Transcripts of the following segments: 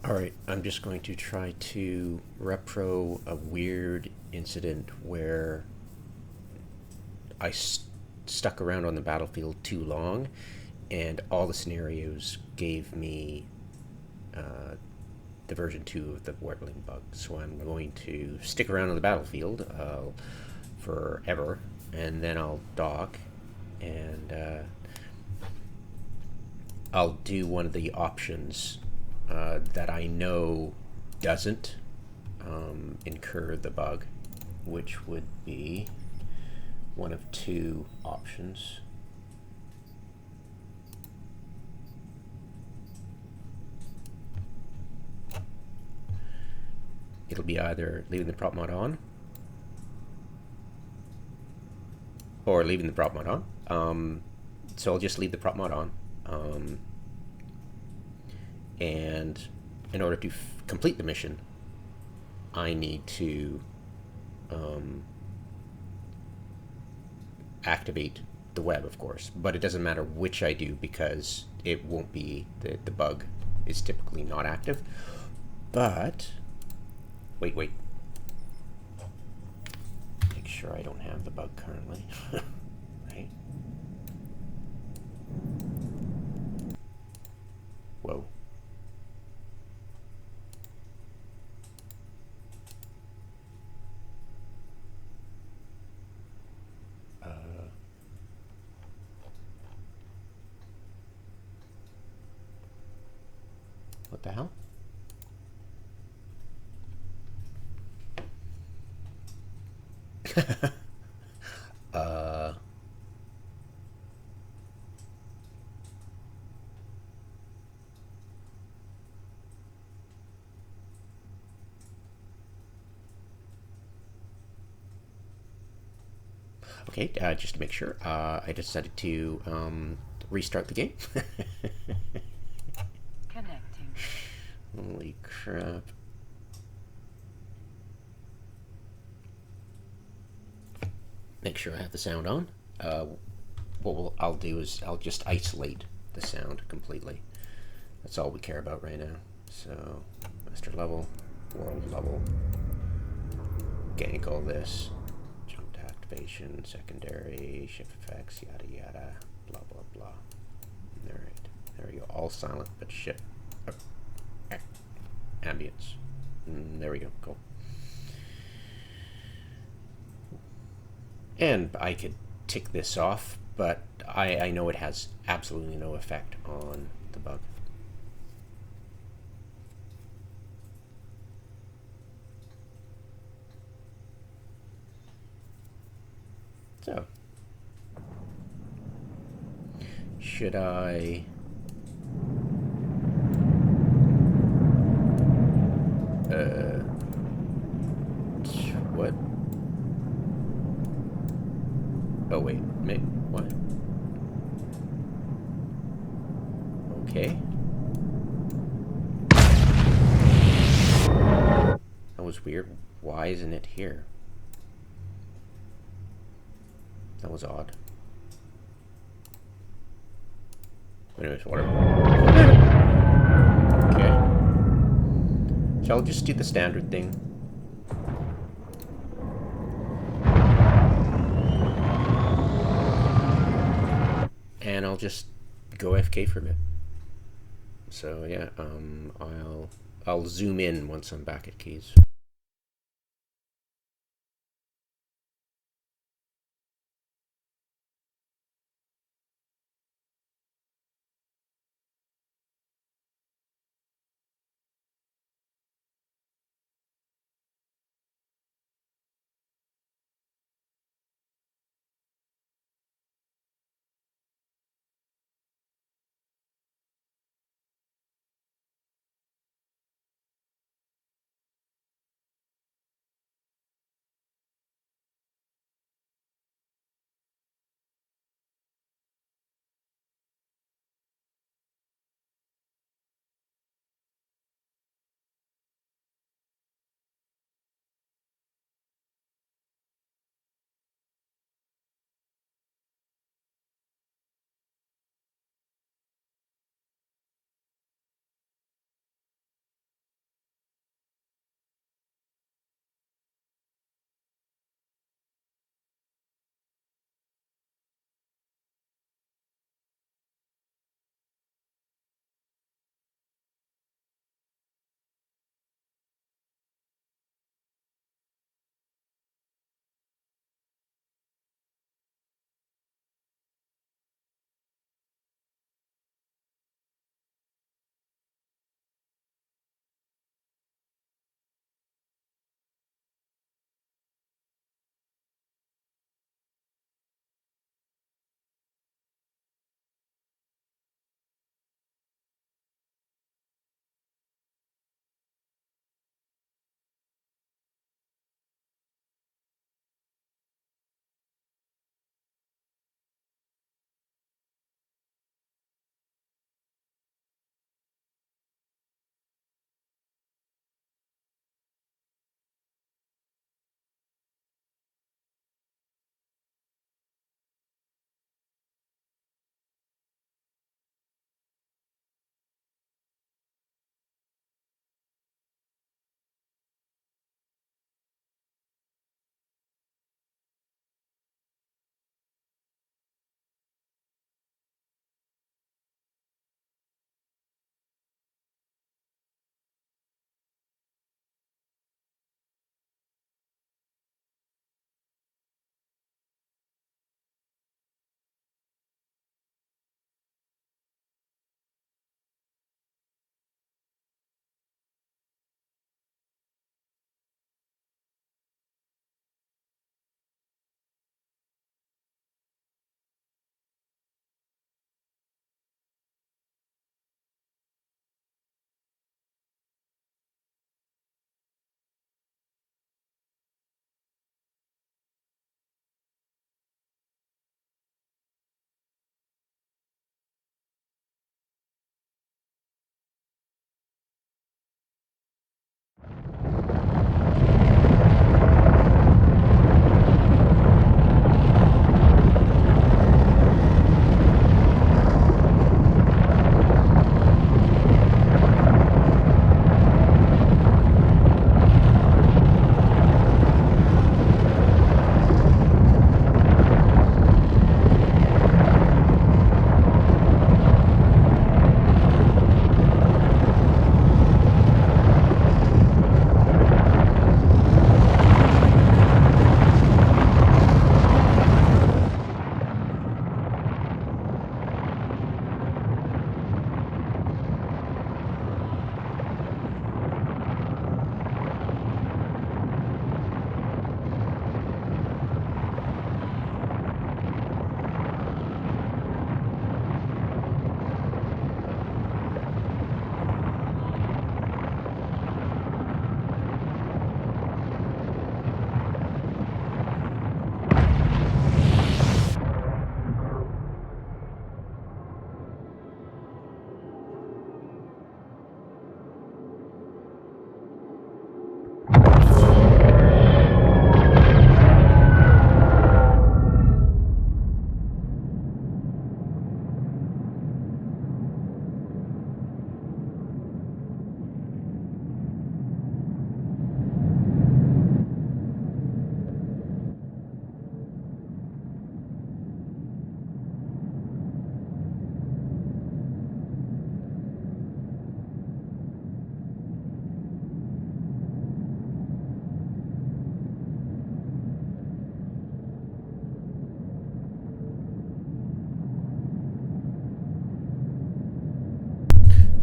Alright, I'm just going to try to repro a weird incident where I stuck around on the battlefield too long and all the scenarios gave me the version 2 of the Warbling bug. So I'm going to stick around on the battlefield forever, and then I'll dock, and I'll do one of the options that I know doesn't incur the bug, which would be one of two options. It'll be either leaving the prop mod on or leaving the prop mod on. So I'll just leave the prop mod on. And in order to complete the mission, I need to activate the web, of course. But it doesn't matter which I do because it won't be, the bug is typically not active. But, wait. Make sure I don't have the bug currently. Right? Whoa. What the hell? Okay, just to make sure, I decided to restart the game. Connecting. Holy crap. Make sure I have the sound on. I'll do is I'll just isolate the sound completely. That's all we care about right now. So, master level, world level, gank all this, jump to activation, secondary, shift effects, yada yada, blah blah blah. Alright, there we go. All silent, but shift. Ambience. There we go, cool. And I could tick this off, but I know it has absolutely no effect on the bug. So, should I... what? Oh wait, what? Okay. That was weird. Why isn't it here? That was odd. Anyways, whatever. Okay. So I'll just do the standard thing. And I'll just go AFK for a bit. So yeah, I'll zoom in once I'm back at keys.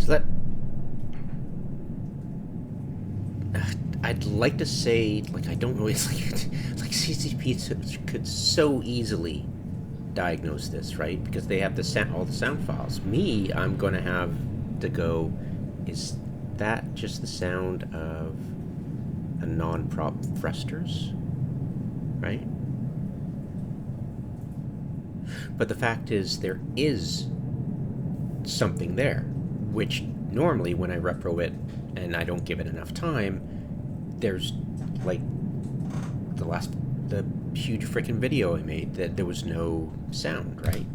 So that... I'd like to say, like, I don't know, it's like CCP could so easily diagnose this, right? Because they have all the sound files. Me, I'm going to have to go, is that just the sound of a non-prop thrusters, right? But the fact is, there is something there, which normally when I repro it and I don't give it enough time, there's like the huge freaking video I made that there was no sound, right?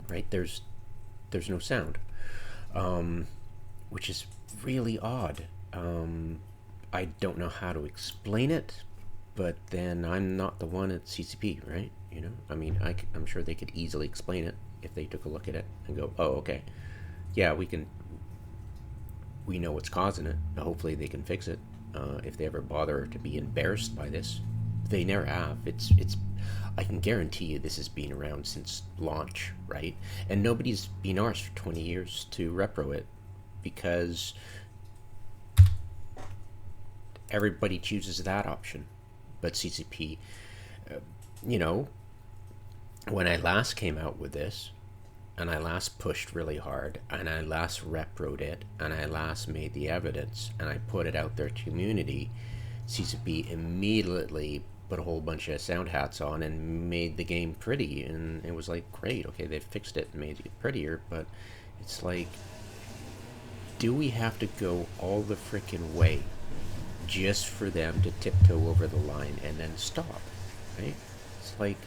Right? There's no sound, which is really odd. I don't know how to explain it, but then I'm not the one at CCP, right? You know, I mean, I'm sure they could easily explain it if they took a look at it and go, oh, okay, yeah, we know what's causing it. Hopefully they can fix it. If they ever bother to be embarrassed by this, they never have. It's I can guarantee you this has been around since launch, right? And nobody's been arsed for 20 years to repro it because everybody chooses that option. But CCP, you know, when I last came out with this, and I last pushed really hard, and I last reproed it, and I last made the evidence, and I put it out there to community, CCP immediately put a whole bunch of sound hats on and made the game pretty, and it was like, great, okay, they fixed it and made it prettier, but it's like, do we have to go all the frickin' way just for them to tiptoe over the line and then stop, right? It's like,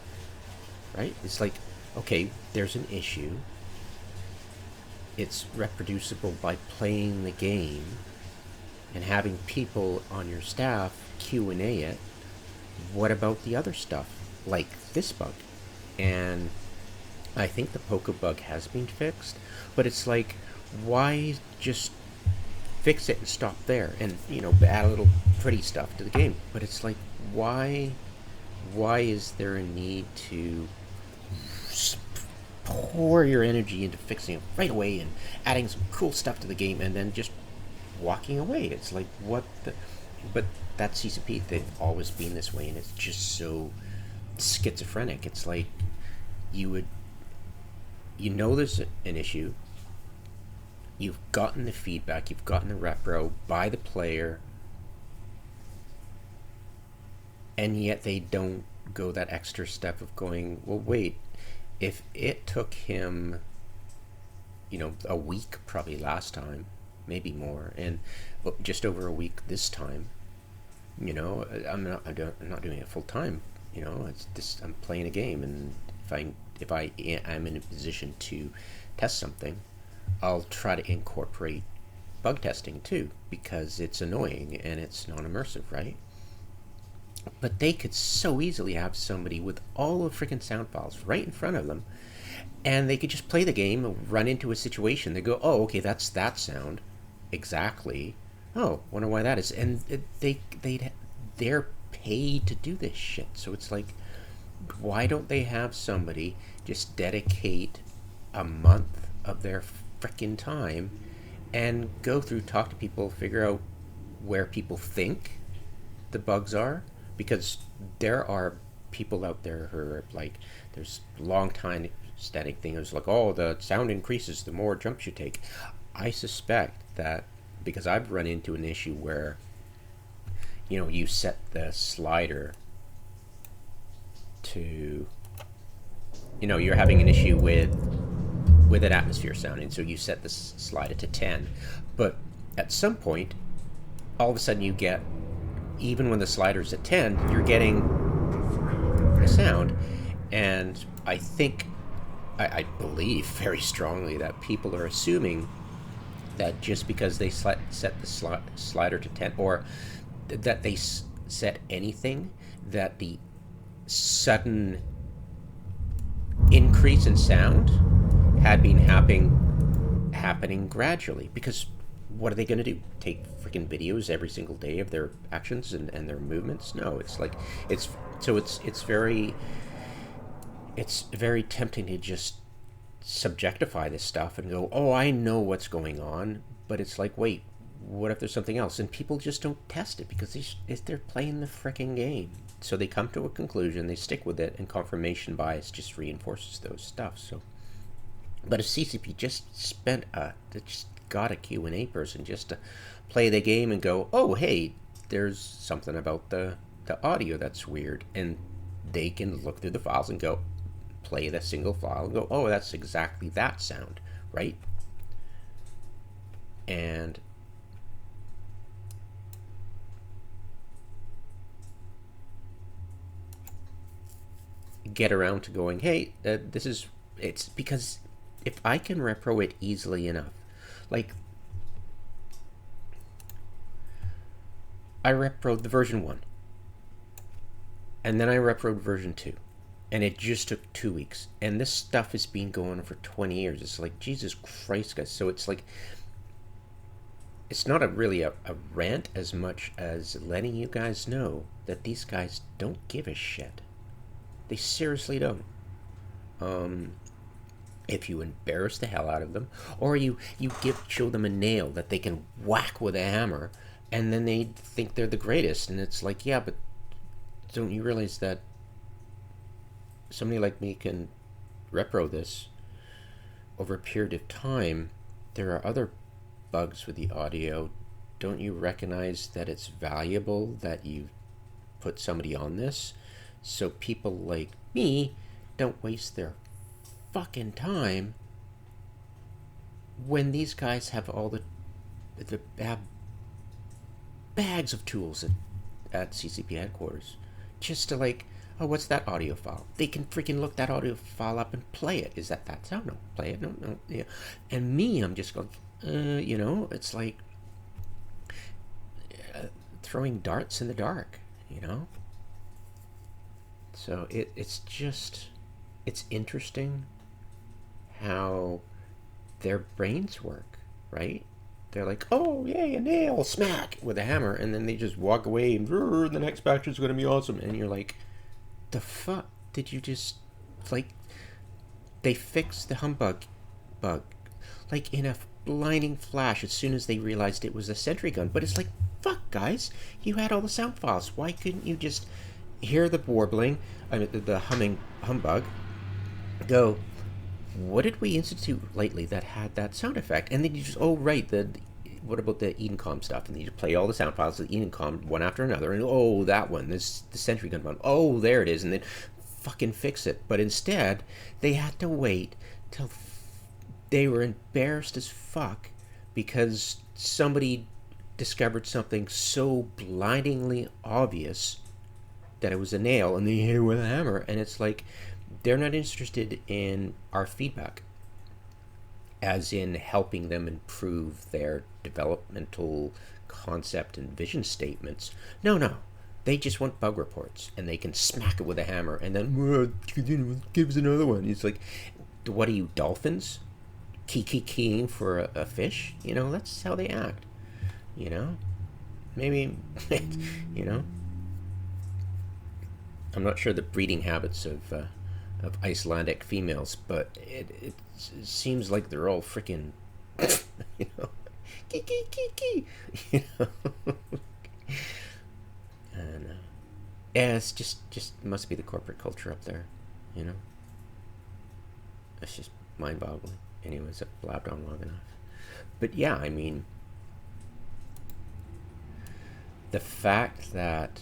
right? It's like, okay, there's an issue. It's reproducible by playing the game and having people on your staff Q&A it. What about the other stuff, like this bug? And I think the Poco bug has been fixed, but it's like, why just fix it and stop there and, you know, add a little pretty stuff to the game? But it's like, why is there a need to pour your energy into fixing it right away and adding some cool stuff to the game and then just walking away? It's like, what the... But that's CCP. They've always been this way, and it's just so schizophrenic. It's like you know there's an issue, you've gotten the feedback, you've gotten the repro by the player, and yet they don't go that extra step of going, well, wait, if it took him, you know, a week probably last time, maybe more, and just over a week this time, you know, I'm not doing it full time, you know, it's this, I'm playing a game, and if I am in a position to test something, I'll try to incorporate bug testing too, because it's annoying and it's non-immersive, right? But they could so easily have somebody with all the freaking sound files right in front of them, and they could just play the game, run into a situation, they go, oh, okay, that's that sound, exactly. Oh, wonder why that is. And they're paid to do this shit. So it's like, why don't they have somebody just dedicate a month of their frickin' time and go through, talk to people, figure out where people think the bugs are? Because there are people out there who are like, there's long time static things like, oh, the sound increases the more jumps you take. I suspect that because I've run into an issue where, you know, you set the slider to, you know, you're having an issue with an atmosphere sound, and so you set the slider to 10, but at some point all of a sudden you get, even when the slider's at 10, you're getting a sound. And I think, I believe very strongly that people are assuming that just because they set the slider to 10, or that they set anything, that the sudden increase in sound had been happening gradually. Because what are they going to do? Take freaking videos every single day of their actions and their movements? No, it's like, it's very tempting to just subjectify this stuff and go, oh, I know what's going on, but it's like, wait, what if there's something else? And people just don't test it because they're playing the frickin' game. So they come to a conclusion, they stick with it, and confirmation bias just reinforces those stuff. So, but if CCP just got a Q&A person just to play the game and go, oh, hey, there's something about the audio that's weird, and they can look through the files and go, play the single file and go, oh, that's exactly that sound, right? And get around to going, hey, it's because if I can repro it easily enough, like I reproed the version 1, and then I reproed version 2, and it just took 2 weeks, and this stuff has been going on for 20 years. It's like, Jesus Christ, guys. So it's like, it's not really a rant as much as letting you guys know that these guys don't give a shit. They seriously don't. If you embarrass the hell out of them, or you show them a nail that they can whack with a hammer, and then they think they're the greatest, and it's like, yeah, but don't you realize that somebody like me can repro this over a period of time? There are other bugs with the audio. Don't you recognize that it's valuable that you put somebody on this, so people like me don't waste their fucking time when these guys have all the bags of tools at CCP headquarters just to like, oh, what's that audio file? They can freaking look that audio file up and play it. Is that sound? No, play it. No, yeah. And me, I'm just going, it's like throwing darts in the dark, So it's interesting how their brains work, right? They're like, oh, yay, a nail, smack, with a hammer, and then they just walk away, and the next batch is going to be awesome. And you're like, the fuck did you just, like, they fixed the humbug bug, like, in a blinding flash as soon as they realized it was a sentry gun. But it's like, fuck, guys, you had all the sound files. Why couldn't you just hear the warbling, the humming humbug, go, what did we institute lately that had that sound effect? And then you just, oh, right, what about the Edencom stuff? And you just play all the sound files of the Edencom one after another, and oh, that one, this the sentry gun one, oh, there it is, and then fucking fix it. But instead, they had to wait till they were embarrassed as fuck because somebody discovered something so blindingly obvious that it was a nail, and they hit it with a hammer. And it's like, they're not interested in our feedback, as in helping them improve their developmental concept and vision statements. No. They just want bug reports, and they can smack it with a hammer, and then, give us another one. It's like, what are you, dolphins? Keying for a fish? That's how they act. Maybe, I'm not sure the breeding habits of Icelandic females, but it seems like they're all freaking, key. And yeah, it's just must be the corporate culture up there, It's just mind-boggling. Anyways, I've blabbed on long enough. But yeah, I mean, the fact that